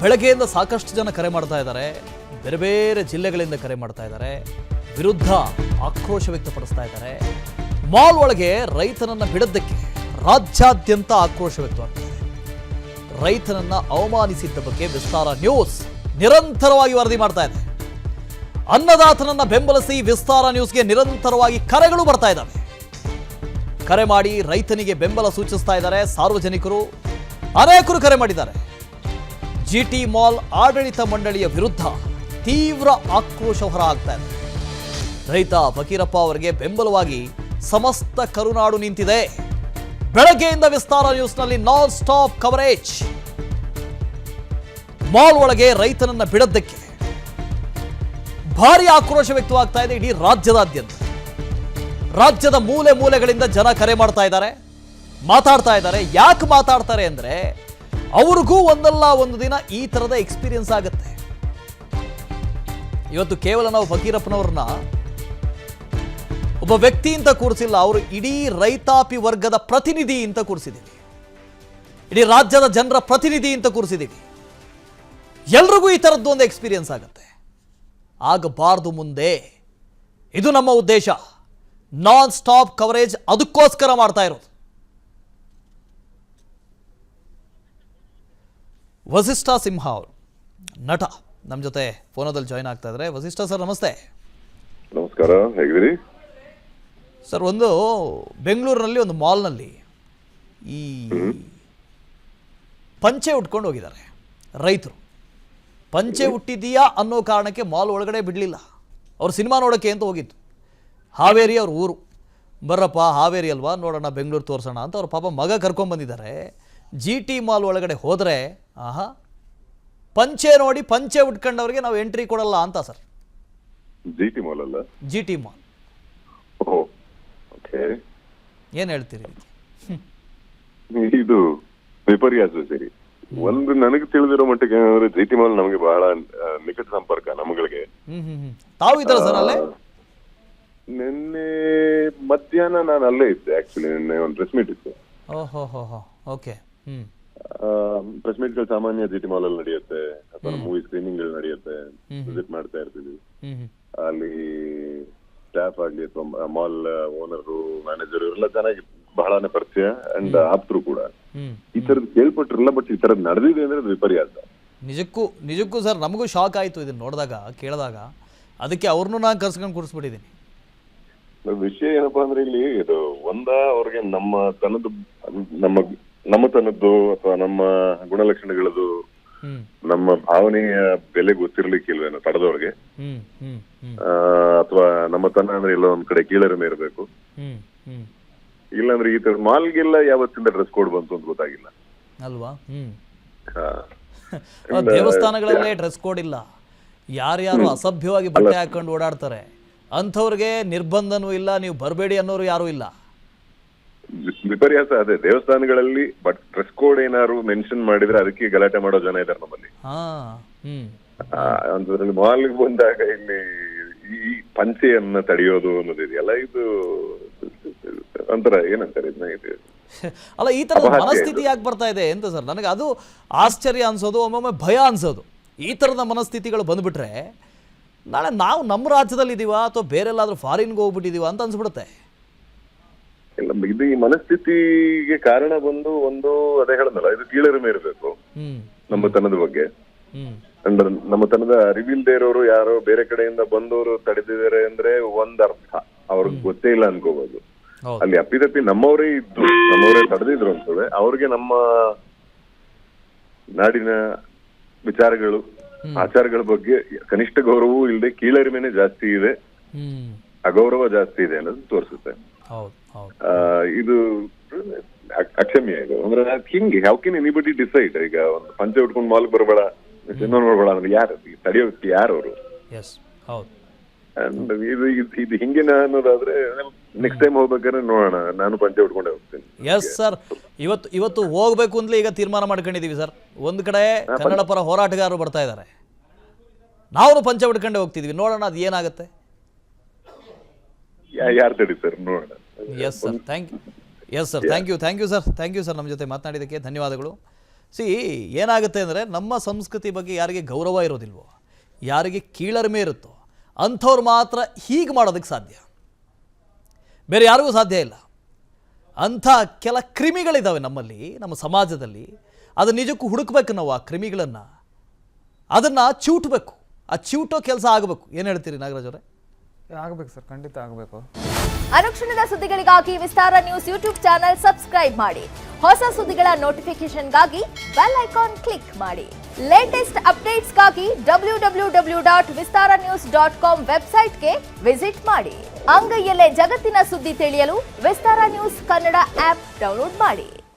ಬೆಳಗ್ಗೆಯಿಂದ ಸಾಕಷ್ಟು ಜನ ಕರೆ ಮಾಡ್ತಾ ಇದ್ದಾರೆ. ಬೇರೆ ಬೇರೆ ಜಿಲ್ಲೆಗಳಿಂದ ಕರೆ ಮಾಡ್ತಾ ಇದ್ದಾರೆ. ವಿರುದ್ಧ ಆಕ್ರೋಶ ವ್ಯಕ್ತಪಡಿಸ್ತಾ ಇದ್ದಾರೆ. ಮಾಲ್ ಒಳಗೆ ರೈತನನ್ನ ಬಿಡದ್ದಕ್ಕೆ ರಾಜ್ಯಾದ್ಯಂತ ಆಕ್ರೋಶ ವ್ಯಕ್ತವಾಗ್ತಾ ಇದೆ. ರೈತನನ್ನ ಅವಮಾನಿಸಿದ್ದ ಬಗ್ಗೆ ವಿಸ್ತಾರ ನ್ಯೂಸ್ ನಿರಂತರವಾಗಿ ವರದಿ ಮಾಡ್ತಾ ಇದೆ. ಅನ್ನದಾತನನ್ನ ಬೆಂಬಲಿಸಿ ವಿಸ್ತಾರ ನ್ಯೂಸ್ಗೆ ನಿರಂತರವಾಗಿ ಕರೆಗಳು ಬರ್ತಾ ಇದ್ದಾವೆ. ಕರೆ ಮಾಡಿ ರೈತನಿಗೆ ಬೆಂಬಲ ಸೂಚಿಸ್ತಾ ಇದ್ದಾರೆ ಸಾರ್ವಜನಿಕರು. ಅನೇಕರು ಕರೆ ಮಾಡಿದ್ದಾರೆ. ಜಿಟಿ ಮಾಲ್ ಆಡಳಿತ ಮಂಡಳಿಯ ವಿರುದ್ಧ ತೀವ್ರ ಆಕ್ರೋಶ ಹೊರಹಾಗ್ತಾ ಇದೆ. ರೈತ ಫಕೀರಪ್ಪ ಅವರಿಗೆ ಬೆಂಬಲವಾಗಿ ಸಮಸ್ತ ಕರುನಾಡು ನಿಂತಿದೆ. ಬೆಳಗ್ಗೆಯಿಂದ ವಿಸ್ತಾರ ನ್ಯೂಸ್ನಲ್ಲಿ ನಾನ್ ಸ್ಟಾಪ್ ಕವರೇಜ್. ಮಾಲ್ ಒಳಗೆ ರೈತನನ್ನ ಬಿಡದ್ದಕ್ಕೆ ಭಾರಿ ಆಕ್ರೋಶ ವ್ಯಕ್ತವಾಗ್ತಾ ಇದೆ ಇಡೀ ರಾಜ್ಯದಾದ್ಯಂತ. ರಾಜ್ಯದ ಮೂಲೆ ಮೂಲೆಗಳಿಂದ ಜನ ಕರೆ ಮಾಡ್ತಾ ಇದ್ದಾರೆ, ಮಾತಾಡ್ತಾ ಇದ್ದಾರೆ. ಯಾಕೆ ಮಾತಾಡ್ತಾರೆ ಅಂದ್ರೆ ಅವ್ರಿಗೂ ಒಂದಲ್ಲ ಒಂದು ದಿನ ಈ ತರದ ಎಕ್ಸ್ಪೀರಿಯನ್ಸ್ ಆಗುತ್ತೆ. ಇವತ್ತು ಕೇವಲ ನಾವು ಫಕೀರಪ್ಪನವ್ರನ್ನ ಒಬ್ಬ ವ್ಯಕ್ತಿ ಅಂತ ಕೂರಿಸಿಲ್ಲ, ಅವರು ಇಡೀ ರೈತಾಪಿ ವರ್ಗದ ಪ್ರತಿನಿಧಿ ಅಂತ ಕೂರಿಸಿದ್ದೀವಿ. ಇಡೀ ರಾಜ್ಯದ ಜನರ ಪ್ರತಿನಿಧಿ ಅಂತ ಕೂರಿಸಿದ್ದೀವಿ. ಎಲ್ರಿಗೂ ಈ ತರದ್ದು ಒಂದು ಎಕ್ಸ್ಪೀರಿಯನ್ಸ್ ಆಗುತ್ತೆ. ಆಗಬಾರ್ದು ಮುಂದೆ. ಇದು ನಮ್ಮ ಉದ್ದೇಶ. ನಾನ್ ಸ್ಟಾಪ್ ಕವರೇಜ್ ಅದಕ್ಕೋಸ್ಕರ ಮಾಡ್ತಾ ಇರೋದು. ವಸಿಷ್ಠ ಸಿಂಹ ಅವರು ನಟ ನಮ್ಮ ಜೊತೆ ಫೋನದಲ್ಲಿ ಜಾಯ್ನ್ ಆಗ್ತಾ ಇದ್ದಾರೆ. ವಸಿಷ್ಠ ಸರ್ ನಮಸ್ತೆ. ನಮಸ್ಕಾರ, ಹೇಗಿದ್ದೀರಿ ಸರ್? ಒಂದು ಬೆಂಗಳೂರಿನಲ್ಲಿ ಒಂದು ಮಾಲ್ನಲ್ಲಿ ಈ ಪಂಚೆ ಉಟ್ಕೊಂಡು ಹೋಗಿದ್ದಾರೆ ರೈತರು. ಪಂಚೆ ಹುಟ್ಟಿದೀಯಾ ಅನ್ನೋ ಕಾರಣಕ್ಕೆ ಮಾಲ್ ಒಳಗಡೆ ಬಿಡಲಿಲ್ಲ. ಅವ್ರು ಸಿನಿಮಾ ನೋಡೋಕ್ಕೆ ಅಂತ ಹೋಗಿದ್ದು. ಹಾವೇರಿ ಅವ್ರ ಊರು. ಬರ್ರಪ್ಪ ಹಾವೇರಿ ಅಲ್ವಾ, ನೋಡೋಣ ಬೆಂಗಳೂರು ತೋರಿಸೋಣ ಅಂತ ಅವ್ರ ಪಾಪ ಮಗ ಕರ್ಕೊಂಡ್ಬಂದಿದ್ದಾರೆ. ಜಿ ಟಿ ಮಾಲ್ ಒಳಗಡೆ ಹೋದರೆ ಆಹಾ, ಪಂಚೆ ನೋಡಿ ಪಂಚೆ ಉಟ್ಕೊಂಡವ್ರಿಗೆ ನಾವು ಎಂಟ್ರಿ ಕೊಡಲ್ಲ ಅಂತ ಸರ್. ಜಿ ಟಿ ಮಾಲ್ ಅಲ್ಲ, ಜಿ ಟಿ ಮಾಲ್. ಏನ್ ಹೇಳ್ತೀರಿ? ಇದು ವಿಪರ್ಯಾಸ. ಸರಿ, ಒಂದು ನನಗೆ ತಿಳಿದಿರೋ ಮಟ್ಟಿಗೆ ಏನಂದ್ರೆ ಜಿ ಟಿ ಮಾಲ್ ನಮಗೆ ಬಹಳ ನಿಕಟ ಸಂಪರ್ಕ ನಮ್ಗಳಿಗೆ. ತಾವು ಇದ್ದಾರ ಸರ್ ಅಲ್ಲೇ? ನಿನ್ನೆ ಮಧ್ಯಾಹ್ನ ನಾನು ಅಲ್ಲೇ ಇದ್ದೆ. ಆಕ್ಚುಲಿ ನಿನ್ನೆ ಒಂದು ಪ್ರೆಸ್ ಮೀಟ್ ಇತ್ತು. ಓಕೆ. ಪ್ರೆಸ್ ಮೀಟ್ ಗಳು ಸಾಮಾನ್ಯ ಜಿ ಟಿ ಮಾಲ್ ಅಲ್ಲಿ ನಡೆಯುತ್ತೆ, ಅಥವಾ ಮೂವಿ ಸ್ಕ್ರೀನಿಂಗ್ ಗಳು ನಡೆಯುತ್ತೆ. ವಿಸಿಟ್ ಮಾಡ್ತಾ ಇರ್ತೀವಿ. ಅಲ್ಲಿ ಸ್ಟಾಫ್ ಆಗ್ಲಿ ಅಥವಾ ಮಾಲ್ ಓನರು, ಮ್ಯಾನೇಜರ್ ಇವರೆಲ್ಲ ಚೆನ್ನಾಗಿ ಬಹಳನೇ ಪರಿಚಯ ಅಂಡ್ ಆಪ್ತರು ಕೂಡ. ಈ ತರದ್ ಕೇಳ್ಪಟ್ಟಿರಲ್ಲ, ಬಟ್ ಈ ತರದ್ ನಡೆದಿದೆ ಅಂದ್ರೆ ಅದು ವಿಪರ್ಯಾಸ. ನಿಜಕ್ಕೂ ಸರ್, ನಮಗೂ ಶಾಕ್ ಆಯ್ತು ಇದನ್ನ ನೋಡಿದಾಗ, ಕೇಳಿದಾಗ. ಅದಕ್ಕೆ ಅವ್ರನ್ನೂ ನಾನು ಕರ್ಸ್ಕೊಂಡು ಕೂರಿಸ್ಬಿಟ್ಟಿದ್ದೀನಿ. ವಿಷಯ ಏನಪ್ಪಾ ಅಂದ್ರೆ ಇಲ್ಲಿ ಇದು ಅವ್ರಿಗೆ ನಮ್ಮ ತನದ್ದು ಅಥವಾ ನಮ್ಮ ಗುಣಲಕ್ಷಣಗಳದ್ದು, ನಮ್ಮ ಭಾವನೆಯ ಬೆಲೆ ಗೊತ್ತಿರ್ಲಿಕ್ಕಿಲ್ವೇನೋ ತಡದವ್ರಿಗೆ. ಅಥವಾ ನಮ್ಮ ತನ ಅಂದ್ರೆ ಎಲ್ಲೋ ಒಂದ್ ಕಡೆ ಕೀಳರಿಮೆ ಇರಬೇಕು. ಇಲ್ಲಾಂದ್ರೆ ಈ ತರ ಮಾಲ್ಗೆಲ್ಲ ಯಾವತ್ತಿಂದ ಡ್ರೆಸ್ ಕೋಡ್ ಬಂತು ಅಂತ ಗೊತ್ತಾಗಿಲ್ಲ ಅಲ್ವಾ? ದೇವಸ್ಥಾನಗಳಲ್ಲೇ ಡ್ರೆಸ್ ಕೋಡ್ ಇಲ್ಲ. ಯಾರ್ಯಾರು ಅಸಭ್ಯವಾಗಿ ಬಟ್ಟೆ ಹಾಕೊಂಡು ಓಡಾಡ್ತಾರೆ ಅಂಥವ್ರಿಗೆ ನಿರ್ಬಂಧನೂ ಇಲ್ಲ, ನೀವು ಬರಬೇಡಿ ಅನ್ನೋರು ಯಾರು ಇಲ್ಲ. ವಿಪರ್ಯಾಸ ಅದೇ. ದೇವಸ್ಥಾನಗಳಲ್ಲಿ ಬಟ್ ಡ್ರೆಸ್ ಕೋಡ್ ಏನಾದ್ರು ಮೆನ್ಷನ್ ಮಾಡಿದ್ರೆ ಅದಕ್ಕೆ ಗಲಾಟೆ ಮಾಡೋ ಜನ ಇದಾರೆ ನಮ್ಮಲ್ಲಿ. ಅಂತದ್ರಲ್ಲಿ ಮಾಲ್ಗೆ ಬಂದಾಗ ಇಲ್ಲಿ ಈ ಪಂಚೆಯನ್ನ ತಡೆಯೋದು ಅನ್ನೋದಿದೆಯಲ್ಲ, ಇದು ಒಂಥರ ಏನಂತಾರೆ ಅಲ್ಲ, ಈ ತರದ ಮನಸ್ಥಿತಿ ಯಾಕೆ ಬರ್ತಾ ಇದೆ ಅಂತ ಸರ್ ನನಗೆ ಅದು ಆಶ್ಚರ್ಯ ಅನ್ಸೋದು, ಒಮ್ಮೊಮ್ಮೆ ಭಯ ಅನ್ಸೋದು. ಈ ತರದ ಮನಸ್ಥಿತಿಗಳು ಬಂದ್ಬಿಟ್ರೆ ನಾಳೆ ನಾವು ನಮ್ಮ ರಾಜ್ಯದಲ್ಲಿ ಇದೀವಾ ಅಥವಾ ಬೇರೆಲ್ಲಾದ್ರೂ ಫಾರಿನ್ಗೆ ಹೋಗ್ಬಿಟ್ಟಿದೀವ ಅಂತ ಅನ್ಸ್ಬಿಡುತ್ತೆ. ಇಲ್ಲ, ಇದು ಈ ಮನಸ್ಥಿತಿಗೆ ಕಾರಣ ಬಂದು ಅದೇ ಹೇಳೋದಲ್ಲ, ಇದು ಕೀಳರಿಮೆ ಇರಬೇಕು ನಮ್ಮ ತನದ ಬಗ್ಗೆ. ಅಂಡ್ ನಮ್ಮ ತನದ ಅರಿವಿಲ್ದೇ ಇರೋರು ಯಾರೋ ಬೇರೆ ಕಡೆಯಿಂದ ಬಂದವರು ತಡೆದಿದ್ದಾರೆ ಅಂದ್ರೆ ಒಂದರ್ಥ, ಅವ್ರಿಗೆ ಗೊತ್ತೇ ಇಲ್ಲ ಅನ್ಕೋಬಹುದು. ಅಲ್ಲಿ ಅಪ್ಪಿತಪ್ಪಿ ನಮ್ಮವರೇ ತಡೆದಿದ್ರು ಅಂತಂದ್ರೆ ಅವ್ರಿಗೆ ನಮ್ಮ ನಾಡಿನ ವಿಚಾರಗಳು, ಆಚಾರಗಳ ಬಗ್ಗೆ ಕನಿಷ್ಠ ಗೌರವವೂ ಇಲ್ಲದೆ ಕೀಳರಿಮೆನೆ ಜಾಸ್ತಿ ಇದೆ, ಅಗೌರವ ಜಾಸ್ತಿ ಇದೆ ಅನ್ನೋದು ತೋರಿಸುತ್ತೆ. ಇದು ಅಕ್ಷಮ್ಯ. ಇದು ಅಂದ್ರೆ ಹಿಂಗೆ ಹೌ ಕ್ಯಾನ್ ಎನಿಬಡಿ ಡಿಸೈಡ್? ಈಗ ಒಂದು ಪಂಚೆ ಉಟ್ಕೊಂಡು ಮಾಲ್ಗೆ ಬರಬೇಡ, ಇನ್ನೊಂದು ನೋಡ್ಬೇಡ ಅಂದ್ರೆ ಯಾರು ತಡೆಯೋಕೆ? ಯಾರು ಅವರು? ಅಂಡ್ ಇದು ಹಿಂಗಿನ ಅನ್ನೋದಾದ್ರೆ ನೆಕ್ಸ್ಟ್ ಟೈಮ್ ಹೋಗ್ಬೇಕಾದ್ರೆ ನೋಡೋಣ, ನಾನು ಪಂಚೆ ಉಟ್ಕೊಂಡೆ ಹೋಗ್ತೀನಿ. ಎಸ್ ಸರ್, ಇವತ್ತು ಹೋಗ್ಬೇಕು ಅಂತಲೇ ಈಗ ತೀರ್ಮಾನ ಮಾಡ್ಕೊಂಡಿದೀವಿ ಸರ್. ಒಂದ್ ಕಡೆ ಕನ್ನಡ ಪರ ಹೋರಾಟಗಾರರು ಬರ್ತಾ ಇದ್ದಾರೆ, ನಾವು ಪಂಚೆ ಉಟ್ಕೊಂಡೆ ಹೋಗ್ತಿದ್ವಿ. ನೋಡೋಣ ಅದು ಏನಾಗುತ್ತೆ. ಯಾರು ತಡೀತಾರೆ ನೋಡೋಣ. Yes sir, thank you. Yes sir, thank you sir, ನಮ್ಮ ಜೊತೆ ಮಾತನಾಡಿದ್ದಕ್ಕೆ ಧನ್ಯವಾದಗಳು. ಏನಾಗುತ್ತೆ ಅಂದರೆ ನಮ್ಮ ಸಂಸ್ಕೃತಿ ಬಗ್ಗೆ ಯಾರಿಗೆ ಗೌರವ ಇರೋದಿಲ್ವೋ, ಯಾರಿಗೆ ಕೀಳರಿಮೆ ಇರುತ್ತೋ ಅಂಥವ್ರು ಮಾತ್ರ ಹೀಗೆ ಮಾಡೋದಕ್ಕೆ ಸಾಧ್ಯ, ಬೇರೆ ಯಾರಿಗೂ ಸಾಧ್ಯ ಇಲ್ಲ. ಅಂಥ ಕೆಲ ಕ್ರಿಮಿಗಳಿದ್ದಾವೆ ನಮ್ಮಲ್ಲಿ, ನಮ್ಮ ಸಮಾಜದಲ್ಲಿ. ಅದು ನಿಜಕ್ಕೂ ಹುಡುಕ್ಬೇಕು ನಾವು, ಆ ಕ್ರಿಮಿಗಳನ್ನು, ಅದನ್ನು ಚಿವುಟಬೇಕು. ಆ ಚಿವುಟೋ ಕೆಲಸ ಆಗಬೇಕು. ಏನು ಹೇಳ್ತೀರಿ ನಾಗರಾಜ್ ಅವರೇ? ಆಗಬೇಕು ಸರ್, ಖಂಡಿತ ಆಗಬೇಕು. ಅನುಕ್ಷಣದ ಸುದ್ದಿಗಳಿಗಾಗಿ ವಿಸ್ತಾರ ನ್ಯೂಸ್ ಯೂಟ್ಯೂಬ್ ಚಾನೆಲ್ ಸಬ್ಸ್ಕ್ರೈಬ್ ಮಾಡಿ. ಹೊಸ ಸುದ್ದಿಗಳ ನೋಟಿಫಿಕೇಶನ್ಗಾಗಿ ಬೆಲ್ ಐಕಾನ್ ಕ್ಲಿಕ್ ಮಾಡಿ. ಲೇಟೆಸ್ಟ್ ಅಪ್ಡೇಟ್ಸ್ಗಾಗಿ www.vistaranews.com ವೆಬ್ಸೈಟ್ಗೆ ವಿಸಿಟ್ ಮಾಡಿ. ಅಂಗೈಯಲ್ಲೇ ಜಗತ್ತಿನ ಸುದ್ದಿ ತಿಳಿಯಲು ವಿಸ್ತಾರ ನ್ಯೂಸ್ ಕನ್ನಡ ಆಪ್ ಡೌನ್ಲೋಡ್ ಮಾಡಿ.